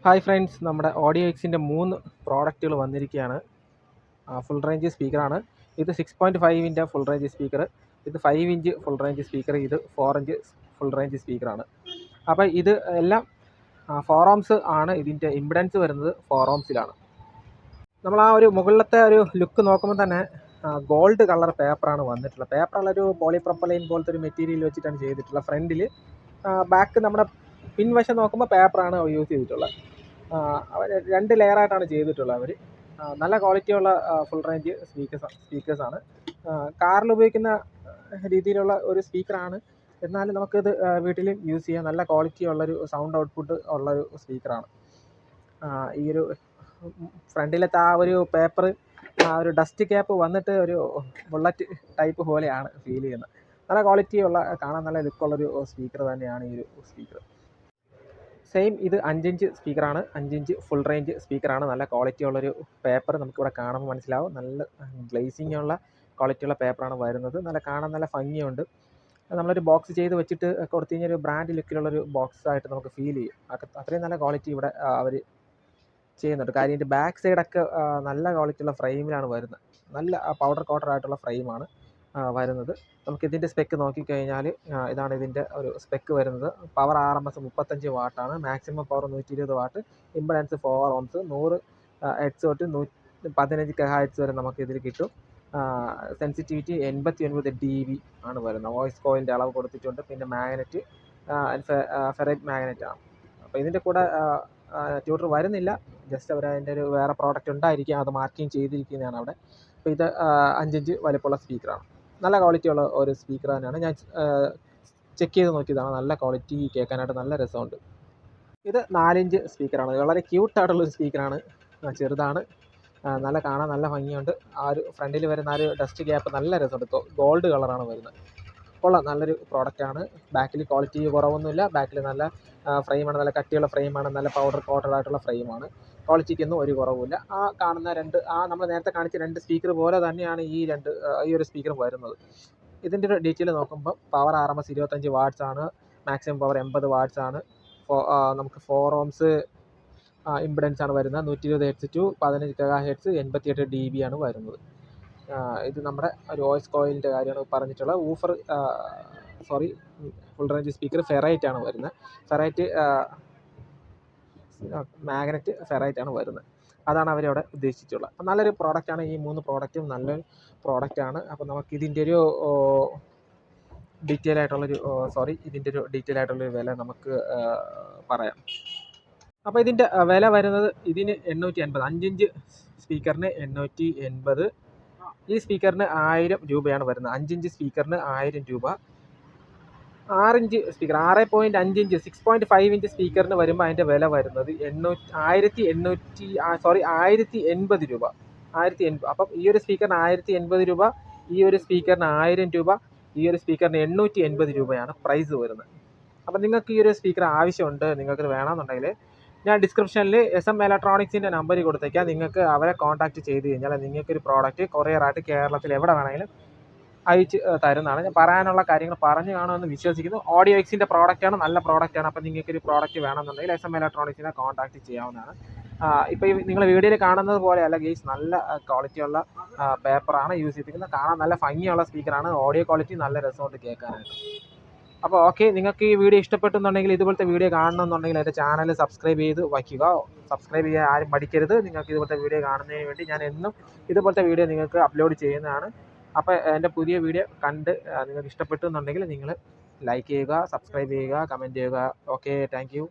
Hi friends, നമ്മുടെ audio എക്സിൻ്റെ 3 പ്രോഡക്റ്റുകൾ വന്നിരിക്കുകയാണ്. ഫുൾ റേഞ്ച് സ്പീക്കറാണ്. ഇത് 6.5 ഫുൾ റേഞ്ച് സ്പീക്കർ, ഇത് 5 ഫുൾ റേഞ്ച് സ്പീക്കർ, ഇത് 4 ഫുൾ റേഞ്ച് സ്പീക്കറാണ്. അപ്പോൾ ഇത് എല്ലാം 4 ഓംസ് ആണ്. ഇതിൻ്റെ ഇമ്പിഡൻസ് വരുന്നത് 4 ഓംസിലാണ്. നമ്മൾ ആ ഒരു മുകളിലത്തെ ഒരു ലുക്ക് നോക്കുമ്പോൾ തന്നെ ഗോൾഡ് കളർ പേപ്പറാണ് വന്നിട്ടുള്ളത്. പേപ്പറുള്ളൊരു പോളിപ്രൊപ്പലൈൻ പോലത്തെ ഒരു മെറ്റീരിയൽ വെച്ചിട്ടാണ് ചെയ്തിട്ടുള്ളത്. ഫ്രണ്ടിൽ ബാക്ക് നമ്മുടെ പിൻവശം നോക്കുമ്പോൾ പേപ്പറാണ് യൂസ് ചെയ്തിട്ടുള്ളത്. അവർ 2 ലെയറായിട്ടാണ് ചെയ്തിട്ടുള്ളത്. അവർ നല്ല ക്വാളിറ്റിയുള്ള ഫുൾ റേഞ്ച് സ്പീക്കേഴ്സാണ്. കാറിൽ ഉപയോഗിക്കുന്ന രീതിയിലുള്ള ഒരു സ്പീക്കറാണ്. എന്നാലും നമുക്കിത് വീട്ടിലും യൂസ് ചെയ്യാം. നല്ല ക്വാളിറ്റി ഉള്ളൊരു സൗണ്ട് ഔട്ട്പുട്ട് ഉള്ളൊരു സ്പീക്കറാണ്. ഈ ഒരു ഫ്രണ്ടിലത്തെ ആ ഒരു പേപ്പർ, ആ ഒരു ഡസ്റ്റ് ക്യാപ്പ് വന്നിട്ട് ഒരു ബുള്ളറ്റ് ടൈപ്പ് പോലെയാണ് ഫീൽ ചെയ്യുന്നത്. നല്ല ക്വാളിറ്റിയുള്ള, കാണാൻ നല്ല ലുക്കുള്ളൊരു സ്പീക്കർ തന്നെയാണ് ഈ ഒരു സ്പീക്കർ. സെയിം ഇത് 5 സ്പീക്കറാണ്. 5 ഫുൾ റേഞ്ച് സ്പീക്കറാണ്. നല്ല ക്വാളിറ്റി ഉള്ളൊരു പേപ്പർ നമുക്കിവിടെ കാണുമ്പോൾ മനസ്സിലാവും. നല്ല ഗ്ലേസിംഗ് ഉള്ള ക്വാളിറ്റിയുള്ള പേപ്പറാണ് വരുന്നത്. കാണാൻ നല്ല ഭംഗിയുണ്ട്. നമ്മളൊരു ബോക്സ് ചെയ്ത് വെച്ചിട്ട് കൊടുത്തു കഴിഞ്ഞാൽ ഒരു ബ്രാൻഡ് ലുക്കിലുള്ളൊരു ബോക്സായിട്ട് നമുക്ക് ഫീൽ ചെയ്യും. അത്രയും നല്ല ക്വാളിറ്റി ഇവിടെ അവർ ചെയ്യുന്നുണ്ട്. കാര്യം ഇതിൻ്റെ ബാക്ക് സൈഡൊക്കെ നല്ല ക്വാളിറ്റിയുള്ള ഫ്രെയിമിലാണ് വരുന്നത്. നല്ല പൗഡർ കോട്ടറായിട്ടുള്ള ഫ്രെയിമാണ് വരുന്നത്. നമുക്കിതിൻ്റെ സ്പെക്ക് നോക്കിക്കഴിഞ്ഞാൽ ഇതാണ് ഇതിൻ്റെ ഒരു സ്പെക്ക് വരുന്നത്. പവർ RMS 35 വാട്ടാണ്. Maximum power 120 watt. Impedance 4 ohms. 100 hertz തൊട്ട് 15 കെർട്സ് വരെ നമുക്കിതിൽ കിട്ടും. സെൻസിറ്റിവിറ്റി 89 dB ആണ് വരുന്നത്. വോയിസ് കോയിലിൻ്റെ അളവ് കൊടുത്തിട്ടുണ്ട്. പിന്നെ മാഗ്നറ്റ് ഫെറൈറ്റ് മാഗ്നറ്റാണ്. അപ്പോൾ ഇതിൻ്റെ കൂടെ ട്യൂട്ടർ വരുന്നില്ല. ജസ്റ്റ് അവർ അതിൻ്റെ ഒരു വേറെ പ്രോഡക്റ്റ് ഉണ്ടായിരിക്കും, അത് മാർക്കിങ് ചെയ്തിരിക്കുന്നതാണ് അവിടെ. അപ്പോൾ ഇത് 5 വലിപ്പമുള്ള സ്പീക്കറാണ്. നല്ല ക്വാളിറ്റിയുള്ള ഒരു സ്പീക്കർ തന്നെയാണ്. ഞാൻ ചെക്ക് ചെയ്ത് നോക്കിയതാണ്. നല്ല ക്വാളിറ്റി, കേൾക്കാനായിട്ട് നല്ല രസമുണ്ട്. ഇത് 4 സ്പീക്കറാണ്. വളരെ ക്യൂട്ടായിട്ടുള്ളൊരു സ്പീക്കറാണ്. ചെറുതാണ്, നല്ല കാണാൻ നല്ല ഭംഗിയുണ്ട്. ആ ഒരു ഫ്രണ്ടിൽ വരുന്ന ആ ഒരു ഡസ്റ്റ് ക്യാപ്പ് നല്ല രസമുണ്ട്. ഗോൾഡ് കളറാണ് വരുന്നത്. കൊള്ളാം, നല്ലൊരു പ്രോഡക്റ്റാണ്. ബാക്കിൽ ക്വാളിറ്റി കുറവൊന്നുമില്ല. ബാക്കിൽ നല്ല ഫ്രെയിമാണ്, നല്ല കട്ടിയുള്ള ഫ്രെയിമാണ്, നല്ല പൗഡർ കോട്ടഡായിട്ടുള്ള ഫ്രെയിമാണ്. ക്വാളിറ്റിക്കൊന്നും ഒരു കുറവുമില്ല. ആ കാണുന്ന നമ്മൾ നേരത്തെ കാണിച്ച 2 സ്പീക്കർ പോലെ തന്നെയാണ് ഈ ഒരു സ്പീക്കർ വരുന്നത്. ഇതിൻ്റെ ഒരു ഡീറ്റെയിൽ നോക്കുമ്പോൾ പവർ RMS 25 വാട്ട്സ് ആണ്. മാക്സിമം പവർ 80 വാട്ട്സ് ആണ്. നമുക്ക് 4 ഓംസ് ഇമ്പിഡൻസ് ആണ് വരുന്നത്. 120 ഹെർട്സ് ടു 15 KHz, 88 dB ആണ് വരുന്നത്. ഇത് നമ്മുടെ ഒരു വോയിസ് കോയിലിൻ്റെ കാര്യമാണ് പറഞ്ഞിട്ടുള്ളത്. ഫുൾ റേഞ്ച് സ്പീക്കർ ഫെറൈറ്റ് ആണ് വരുന്നത്. മാഗ്നറ്റ് ഫെറൈറ്റ് ആണ് വരുന്നത്. അതാണ് അവരവിടെ ഉദ്ദേശിച്ചിട്ടുള്ളത്. അപ്പം നല്ലൊരു പ്രോഡക്റ്റാണ്. ഈ 3 പ്രോഡക്റ്റും നല്ലൊരു പ്രോഡക്റ്റാണ്. അപ്പോൾ നമുക്ക് ഇതിൻ്റെ ഒരു ഡീറ്റെയിൽ ആയിട്ടുള്ളൊരു വില നമുക്ക് പറയാം. അപ്പോൾ ഇതിൻ്റെ വില വരുന്നത് ഇതിന് 880, 5 സ്പീക്കറിന് 880. ഈ സ്പീക്കറിന് 1000 രൂപയാണ് വരുന്നത്. 5 സ്പീക്കറിന് 1000 രൂപ. 6 സ്പീക്കർ, 6.5 6.5 സ്പീക്കറിന് വരുമ്പോൾ അതിൻ്റെ വില വരുന്നത് 1080 രൂപ. 1080. അപ്പം ഈ ഒരു സ്പീക്കറിന് 1080 രൂപ, ഈ ഒരു സ്പീക്കറിന് 1000 രൂപ, ഈ ഒരു സ്പീക്കറിന് 880 രൂപയാണ് പ്രൈസ് വരുന്നത്. അപ്പം നിങ്ങൾക്ക് ഈ ഒരു സ്പീക്കർ ആവശ്യമുണ്ട്, നിങ്ങൾക്ക് വേണമെന്നുണ്ടെങ്കിൽ ഞാൻ ഡിസ്ക്രിപ്ഷനിൽ SM ഇലക്ട്രോണിക്സിൻ്റെ നമ്പർ കൊടുത്തേക്കാം. നിങ്ങൾക്ക് അവരെ കോൺടാക്റ്റ് ചെയ്ത് കഴിഞ്ഞാൽ നിങ്ങൾക്കൊരു പ്രോഡക്റ്റ് കൊറിയറായിട്ട് കേരളത്തിൽ എവിടെ വേണമെങ്കിലും അയച്ച് തരുന്നതാണ്. ഞാൻ പറയാനുള്ള കാര്യങ്ങൾ പറഞ്ഞു കാണുമെന്ന് വിശ്വസിക്കുന്നു. ഓഡിയോ എക്സിൻ്റെ പ്രോഡക്റ്റാണ്, നല്ല പ്രോഡക്റ്റാണ്. അപ്പോൾ നിങ്ങൾക്കൊരു പ്രോഡക്റ്റ് വേണമെന്നുണ്ടെങ്കിൽ SM ഇലക്ട്രോണിക്സിനെ കോൺടാക്റ്റ് ചെയ്യാവുന്നതാണ്. ഇപ്പോൾ നിങ്ങൾ വീഡിയോയിൽ കാണുന്നത് പോലെയല്ല ഗെയ്സ്, നല്ല ക്വാളിറ്റിയുള്ള പേപ്പറാണ് യൂസ് ചെയ്തിരിക്കുന്നത്. കാണാൻ നല്ല ഭംഗിയുള്ള സ്പീക്കറാണ്. ഓഡിയോ ക്വാളിറ്റി നല്ല രസമുണ്ട് കേൾക്കാനായിട്ട്. അപ്പോൾ ഓക്കെ, നിങ്ങൾക്ക് ഈ വീഡിയോ ഇഷ്ടപ്പെട്ടെന്നുണ്ടെങ്കിൽ, ഇതുപോലത്തെ വീഡിയോ കാണണമെന്നുണ്ടെങ്കിൽ എൻ്റെ ചാനൽ സബ്സ്ക്രൈബ് ചെയ്ത് വയ്ക്കുക. സബ്സ്ക്രൈബ് ചെയ്യാൻ ആരും മടിക്കരുത്. നിങ്ങൾക്ക് ഇതുപോലത്തെ വീഡിയോ കാണുന്നതിന് വേണ്ടി ഞാൻ എന്നും ഇതുപോലത്തെ വീഡിയോ നിങ്ങൾക്ക് അപ്ലോഡ് ചെയ്യുന്നതാണ്. അപ്പോൾ എൻ്റെ പുതിയ വീഡിയോ കണ്ട് നിങ്ങൾക്ക് ഇഷ്ടപ്പെട്ടെന്നുണ്ടെങ്കിൽ നിങ്ങൾ ലൈക്ക് ചെയ്യുക, സബ്സ്ക്രൈബ് ചെയ്യുക, കമൻറ്റ് ചെയ്യുക. Okay, thank you.